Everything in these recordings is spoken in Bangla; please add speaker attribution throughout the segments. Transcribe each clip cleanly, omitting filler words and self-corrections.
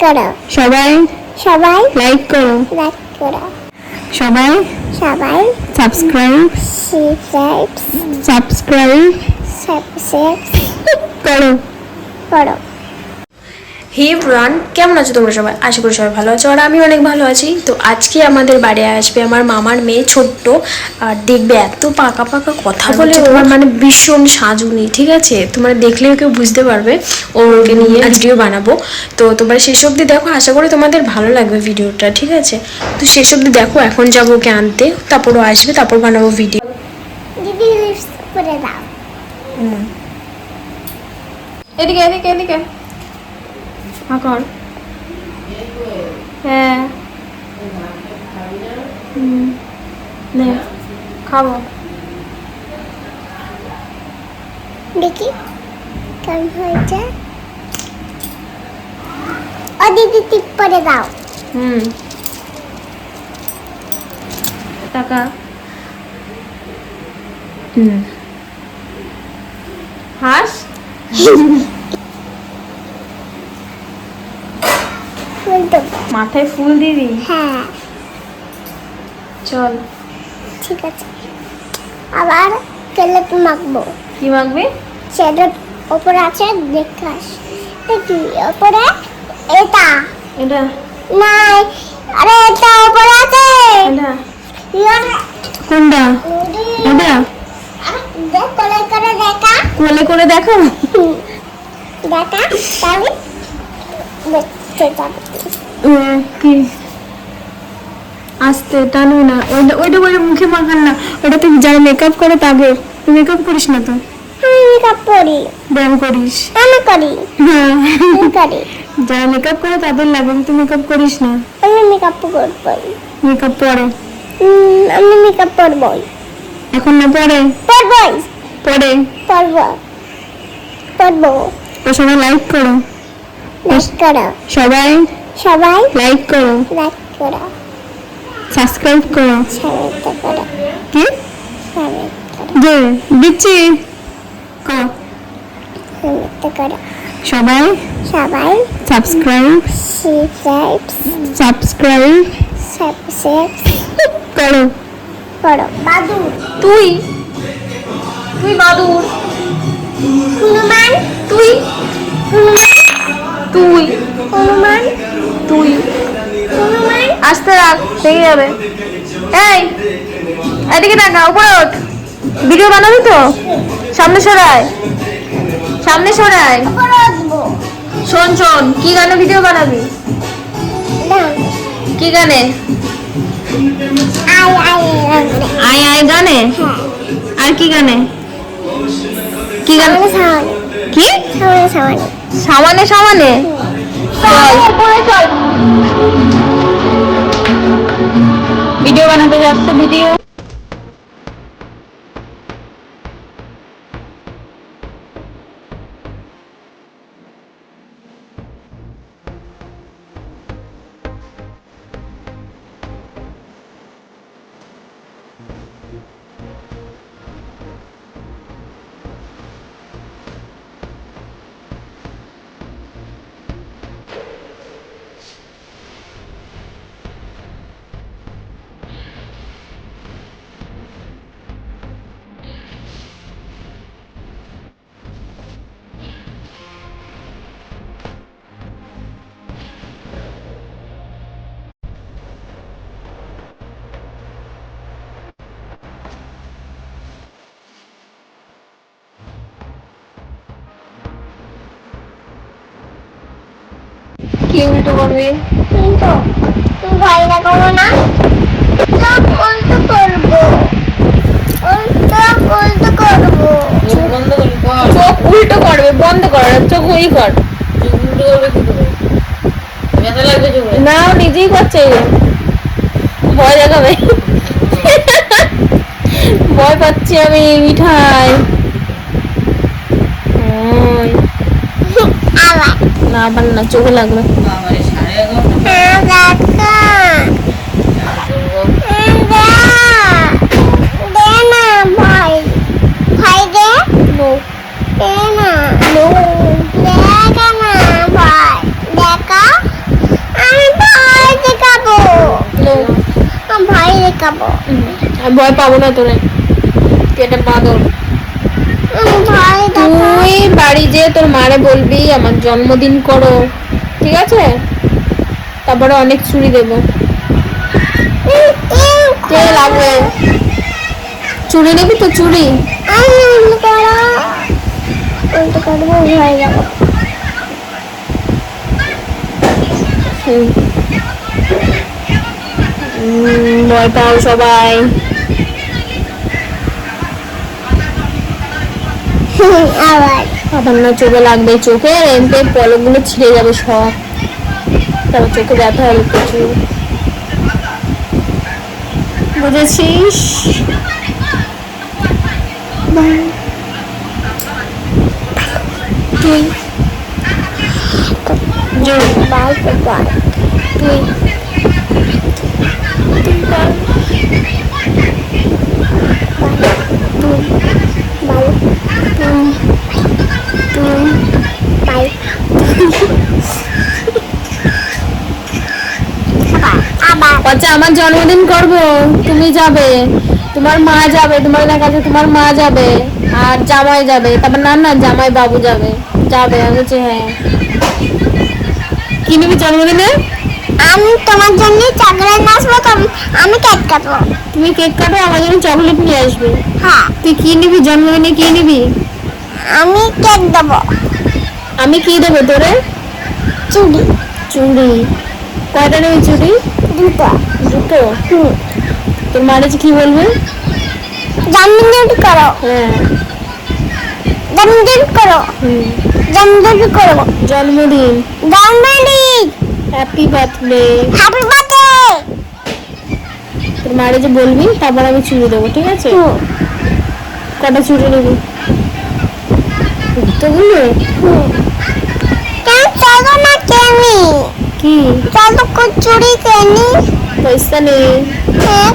Speaker 1: করো
Speaker 2: সবাই
Speaker 1: সবাই
Speaker 2: লাইক করো
Speaker 1: লাইক করো
Speaker 2: সবাই
Speaker 1: সবাই
Speaker 2: সাবস্ক্রাইব
Speaker 1: সাবস্ক্রাইব
Speaker 2: করো
Speaker 1: করো।
Speaker 3: হে এভরিওয়ান, কেমন আছো তোমরা সবাই? আশা করি সবাই ভালো আছো আর আমি অনেক ভালো আছি। তো আজকে আমাদের বাড়ি আসবে আমার মামার মেয়ে ছোট্ট, আর দেখবে এত পাকা পাকা কথা বলে, ওর মানে ভীষণ সাজুনি, ঠিক আছে? তোমরা দেখলেও কেউ বুঝতে পারবে ওকে নিয়ে ভিডিও বানাবো। তো তোমরা শেষ অবধি দেখো, আশা করি তোমাদের ভালো লাগবে ভিডিওটা, ঠিক আছে? তো শেষ অবধি দেখো, এখন যাবো ওকে আনতে, তারপর ও আসবে, তারপর বানাবো ভিডিও।
Speaker 1: দিদি লিপস্টিক করে দাও।
Speaker 3: এদিকে এদিকে এদিকে কর। হ্যাঁ নে খাবো।
Speaker 1: দেখি কেমন হয়েছে। ও দিদি টিপ করে দাও।
Speaker 3: টাকা হাস
Speaker 1: ফুল তো
Speaker 3: মাথায় ফুল দিবি?
Speaker 1: হ্যাঁ
Speaker 3: চল।
Speaker 1: ঠিক আছে। আবার কেলেট মাখবো।
Speaker 3: কি মাখবি?
Speaker 1: সেটা উপরে আছে, দেখাস দেখি উপরে। এটা
Speaker 3: এটা
Speaker 1: নাই, আরে এটা উপরে আছে।
Speaker 3: এটা
Speaker 1: ইয়ারে
Speaker 2: কোনটা? এটা
Speaker 1: দেখ কোলে করে দেখা।
Speaker 2: কোলে করে দেখো।
Speaker 1: দেখা তাহলে দেখতে যাবে।
Speaker 2: কি আস্তে টানবি না, ওইটা ওইটা ওই মুখে মাখান না, ওটা তুই যারা মেকআপ করে তাদের। তুই মেকআপ করিস না তো?
Speaker 1: আমি মেকআপ করি।
Speaker 2: ব্যায়াম করিস?
Speaker 1: আমি করি।
Speaker 2: হ্যাঁ,
Speaker 1: আমি করি।
Speaker 2: যারা মেকআপ করে তাদের লাগে, তুই মেকআপ করিস না।
Speaker 1: আমি মেকআপ করবো।
Speaker 2: মেকআপ পরে?
Speaker 1: আমি মেকআপ করবো।
Speaker 2: এখন না, পরে?
Speaker 1: করবই।
Speaker 2: পরে
Speaker 1: করবো করবো।
Speaker 2: তো সবাই লাইক করো,
Speaker 1: লাইক করো
Speaker 2: সবাই
Speaker 1: সবাই
Speaker 2: লাইক করো,
Speaker 1: লাইক করো
Speaker 2: সাবস্ক্রাইব করো।
Speaker 1: সাবস্ক্রাইব করো
Speaker 2: কি
Speaker 1: সাবস্ক্রাইব করো
Speaker 2: যে দিচ্ছি কর।
Speaker 1: সাবস্ক্রাইব করো
Speaker 2: সবাই
Speaker 1: সবাই
Speaker 2: সাবস্ক্রাইব
Speaker 1: সাবস্ক্রাইব
Speaker 2: সাবস্ক্রাইব করো।
Speaker 1: করো। বাদুর
Speaker 3: তুই তুই বাদুর।
Speaker 1: হনুমান
Speaker 3: তুই
Speaker 1: হনুমান
Speaker 3: তুই
Speaker 1: হনুমান
Speaker 3: তুই
Speaker 1: হনুমান।
Speaker 3: আস্তে রাখ, থেকে যাবে। এই এদিকে টাকা, উপরে ওঠ। ভিডিও বানাবি তো? সামনে সরায়, সামনে সরায়।
Speaker 1: উপরে উঠবো।
Speaker 3: শোন শোন, কি গানে ভিডিও বানাবি?
Speaker 1: ডান
Speaker 3: কি গানে?
Speaker 1: আই আই
Speaker 3: আই আই গানে?
Speaker 1: হ্যাঁ
Speaker 3: আর কি গানে? কি গানে?
Speaker 1: সামনে
Speaker 3: কি
Speaker 1: সামনে
Speaker 3: সামানে সামানে? চল
Speaker 1: উপরে চল।
Speaker 3: ভিডিও বানাতে যাচ্ছে, ভিডিও। কি উল্টো করবি?
Speaker 1: কিন্তু তুমি ভয় না করো না। সব উল্টো করবো। উল্টো উল্টো করবো।
Speaker 3: বন্ধ করবি? চোখ উল্টো করবে, বন্ধ কর, চোখ ওই কর। উল্টো করবে কি করে? ব্যথা লাগবে চোখে? না, ও নিজেই করছে। ভয় দেখাবে। ভয় পাচ্ছি আমি, মিঠাই।
Speaker 1: আবার
Speaker 3: না, আবার না, চোখে লাগবে।
Speaker 1: দে না ভয় ভয় দে।
Speaker 3: নো
Speaker 1: দে না
Speaker 3: নো
Speaker 1: দেখা না ভয় দেখা। আমি ভয় দেখাবো
Speaker 3: No,
Speaker 1: আমি ভয় দেখাবো
Speaker 3: আমি ভয় পাবো না তোরে, তুই এটা বাঁদর।
Speaker 1: আমি ভয় দেখাবো
Speaker 3: তুই বাড়ি যে তোর মারে বলবি আমার জন্মদিন করো, ঠিক আছে? তারপরে অনেক চুড়ি দেবো। কে লাগবে? চুড়ি নেবি তো? চুড়ি
Speaker 1: আমি উল্টো করবো ভয় যাবো
Speaker 3: ভয় পাও সবাই।
Speaker 1: আবার
Speaker 3: আবার না চোখে লাগবে, চোখে এমনি পলকগুলো ছিঁড়ে যাবে সব, তারপর চোখে ব্যথা হবে প্রচুর, বুঝেছিস? তুই জোর
Speaker 1: বাই বাই
Speaker 3: তুই
Speaker 1: বাই আবার
Speaker 3: আচ্ছা আমার জন্মদিন করব, তুমি যাবে, তোমার মা যাবে, তোমার কাছে তোমার মা যাবে, আর জামাই যাবে, তারপর না জামাই বাবু যাবে, যাবে। আমি বলছি হ্যাঁ। কি নিবি জন্মদিনে?
Speaker 1: আমি তোমার জন্য চকলেট নাচবো আমি কেক কাটবো
Speaker 3: তুমি কেক কাটো, আমার জন্য চকলেট নিয়ে আসবে।
Speaker 1: হ্যাঁ
Speaker 3: তুই কি নিবি জন্মদিনে, কি নিবি?
Speaker 1: আমি কেক দেবো
Speaker 3: আমি কি দেবো তোরে?
Speaker 1: চুড়ি
Speaker 3: চুড়ি। কয়টা নেবি চুড়ি?
Speaker 1: দুটো
Speaker 3: দুটো। তোর মারে কি বলবে?
Speaker 1: জন্মদিন করো
Speaker 3: হ্যাঁ।
Speaker 1: জন্মদিন করো জন্মদিন করো
Speaker 3: জন্মদিন।
Speaker 1: জন্মদিন
Speaker 3: হ্যাপি বার্থডে।
Speaker 1: হ্যাপি বার্থডে
Speaker 3: তোর মারে যে বলবি, তারপর আমি চুড়ি দেবো, ঠিক আছে? কটা চুড়ি নিবি? দুটোগুলো?
Speaker 1: কেন চলো না কেনি
Speaker 3: কি
Speaker 1: চলো চুড়ি কেনি
Speaker 3: পয়সা নেই।
Speaker 1: হ্যাঁ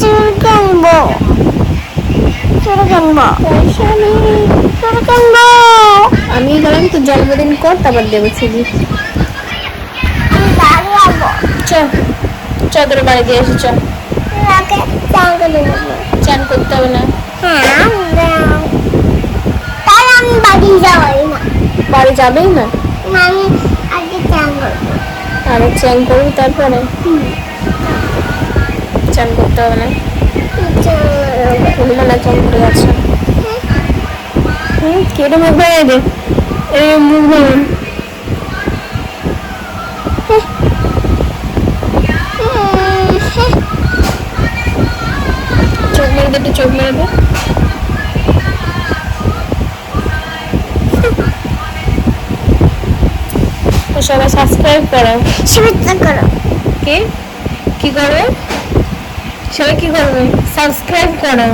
Speaker 1: চুড়ি কিনবো চুড়ি কিনবো
Speaker 3: পয়সা নেই।
Speaker 1: চুড়ি কিনবো
Speaker 3: আমি বললাম তোর জন্মদিন কর, তারপর দেবো চুড়ি।
Speaker 1: আমি বাড়ি যাবো
Speaker 3: চ চ তোর বাড়ি দিয়ে আসি, চ।
Speaker 1: আগে চান করে নেবো
Speaker 3: চান করতে হবে না।
Speaker 1: হ্যাঁ তাহলে আমি বাড়ি যাওয়াই না
Speaker 3: বাড়ি যাবেই না?
Speaker 1: আমি আগে চান করবো
Speaker 3: আরে চান করবি তারপরে? চান করতে হবে না, হনুমানা চান করে গেছে। কেটে মুখ ভেঙে দে, এই মুখ ভেঙে। চোখ মেরে দে, একটু চোখ মেরে দে। তো সবাই সাবস্ক্রাইব করো।
Speaker 1: শুভেচ্ছা করো
Speaker 3: কে কি করবে? সবাই কি করবে? সাবস্ক্রাইব করো।